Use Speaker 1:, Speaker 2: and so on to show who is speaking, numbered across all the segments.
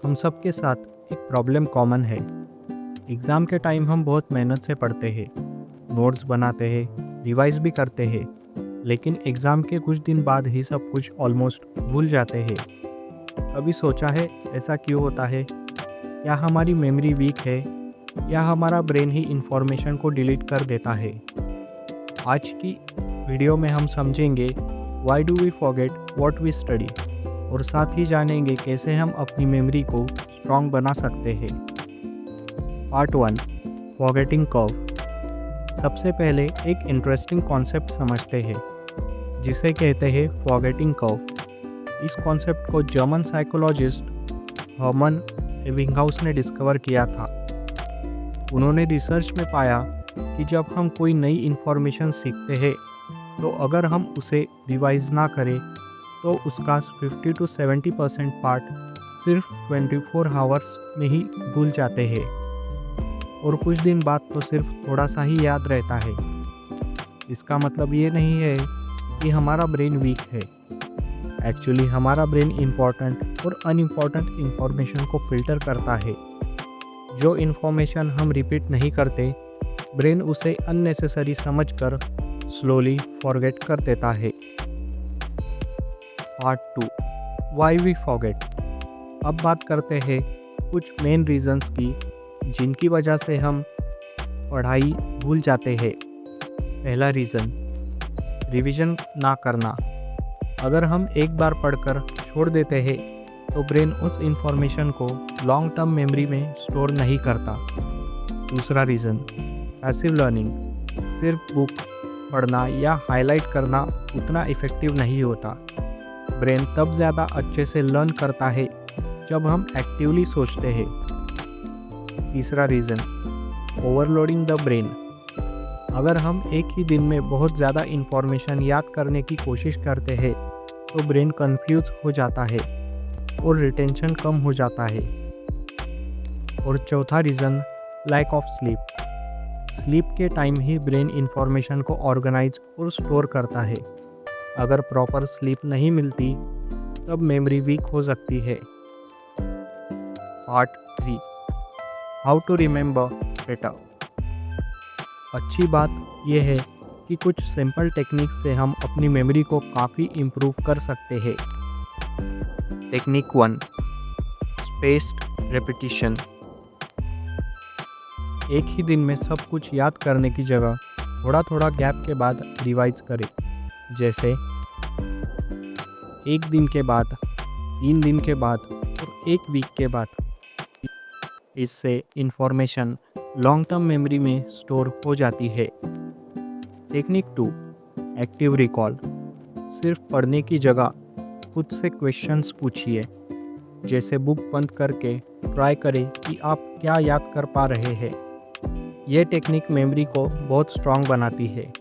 Speaker 1: हम सब के साथ एक प्रॉब्लम कॉमन है। एग्ज़ाम के टाइम हम बहुत मेहनत से पढ़ते हैं, नोट्स बनाते हैं, रिवाइज भी करते हैं, लेकिन एग्ज़ाम के कुछ दिन बाद ही सब कुछ ऑलमोस्ट भूल जाते हैं। कभी सोचा है ऐसा क्यों होता है? क्या हमारी मेमोरी वीक है या हमारा ब्रेन ही इंफॉर्मेशन को डिलीट कर देता है? आज की वीडियो में हम समझेंगे why do we forget what we study, और साथ ही जानेंगे कैसे हम अपनी मेमोरी को स्ट्रॉन्ग बना सकते हैं। Part 1, forgetting curve. सबसे पहले एक इंटरेस्टिंग कॉन्सेप्ट समझते हैं जिसे कहते हैं फॉरगेटिंग कर्व। इस कॉन्सेप्ट को जर्मन साइकोलॉजिस्ट हर्मन एबिंगहाउस ने डिस्कवर किया था। उन्होंने रिसर्च में पाया कि जब हम कोई नई इन्फॉर्मेशन सीखते हैं तो अगर हम उसे रिवाइज ना करें तो उसका 50 to 70% पार्ट सिर्फ 24 आवर्स में ही भूल जाते हैं, और कुछ दिन बाद तो सिर्फ थोड़ा सा ही याद रहता है। इसका मतलब ये नहीं है कि हमारा ब्रेन वीक है। एक्चुअली हमारा ब्रेन इम्पॉर्टेंट और अनइम्पॉर्टेंट इन्फॉर्मेशन को फिल्टर करता है। जो इन्फॉर्मेशन हम रिपीट नहीं करते, ब्रेन उसे अननेसेसरी समझकर स्लोली फॉरगेट कर देता है। Part 2, why we forget. अब बात करते हैं कुछ मेन रीजंस की जिनकी वजह से हम पढ़ाई भूल जाते हैं। पहला रीज़न, रिवीजन ना करना। अगर हम एक बार पढ़कर छोड़ देते हैं तो ब्रेन उस इंफॉर्मेशन को लॉन्ग टर्म मेमोरी में स्टोर नहीं करता। दूसरा रीज़न, पैसिव लर्निंग। सिर्फ बुक पढ़ना या हाईलाइट करना उतना इफ़ेक्टिव नहीं होता। ब्रेन तब ज़्यादा अच्छे से लर्न करता है जब हम एक्टिवली सोचते हैं। तीसरा रीज़न, ओवरलोडिंग द ब्रेन। अगर हम एक ही दिन में बहुत ज़्यादा इन्फॉर्मेशन याद करने की कोशिश करते हैं तो ब्रेन कंफ्यूज हो जाता है और रिटेंशन कम हो जाता है। और चौथा reason, lack of sleep. Sleep के टाइम ही ब्रेन इन्फॉर्मेशन को ऑर्गेनाइज और स्टोर करता है। अगर प्रॉपर स्लीप नहीं मिलती तब मेमोरी वीक हो सकती है। Part 3, how to remember better. अच्छी बात यह है कि कुछ सिंपल टेक्निक्स से हम अपनी मेमोरी को काफ़ी इम्प्रूव कर सकते हैं। Technique 1, spaced repetition. एक ही दिन में सब कुछ याद करने की जगह थोड़ा थोड़ा गैप के बाद रिवाइज करें। जैसे 1 दिन के बाद, 3 दिन के बाद और 1 वीक के बाद। इससे इंफॉर्मेशन लॉन्ग टर्म मेमोरी में स्टोर हो जाती है। Technique 2, active recall. सिर्फ पढ़ने की जगह खुद से क्वेश्चंस पूछिए। जैसे बुक बंद करके ट्राई करें कि आप क्या याद कर पा रहे हैं। यह टेक्निक मेमोरी को बहुत स्ट्रॉन्ग बनाती है।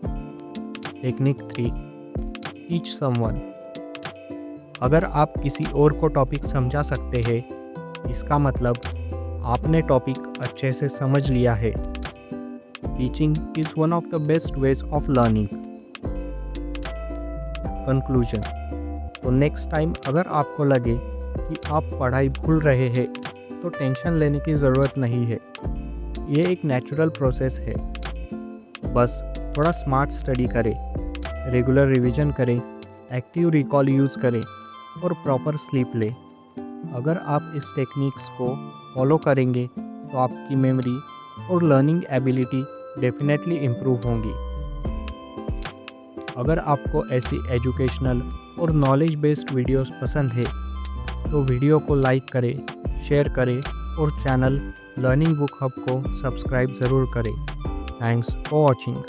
Speaker 1: Technique 3, teach someone. अगर आप किसी और को टॉपिक समझा सकते हैं, इसका मतलब आपने टॉपिक अच्छे से समझ लिया है। Teaching is one of the best ways of learning. Conclusion. तो नेक्स्ट टाइम अगर आपको लगे कि आप पढ़ाई भूल रहे हैं तो टेंशन लेने की ज़रूरत नहीं है। ये एक नेचुरल प्रोसेस है। बस थोड़ा स्मार्ट स्टडी करें, रेगुलर रिवीजन करें, एक्टिव रिकॉल यूज़ करें और प्रॉपर स्लीप लें। अगर आप इस टेक्निक्स को फॉलो करेंगे तो आपकी मेमोरी और लर्निंग एबिलिटी डेफिनेटली इम्प्रूव होंगी। अगर आपको ऐसी एजुकेशनल और नॉलेज बेस्ड वीडियोस पसंद है तो वीडियो को लाइक करें, शेयर करें और चैनल लर्निंग बुक हब को सब्सक्राइब ज़रूर करें। Thanks for watching.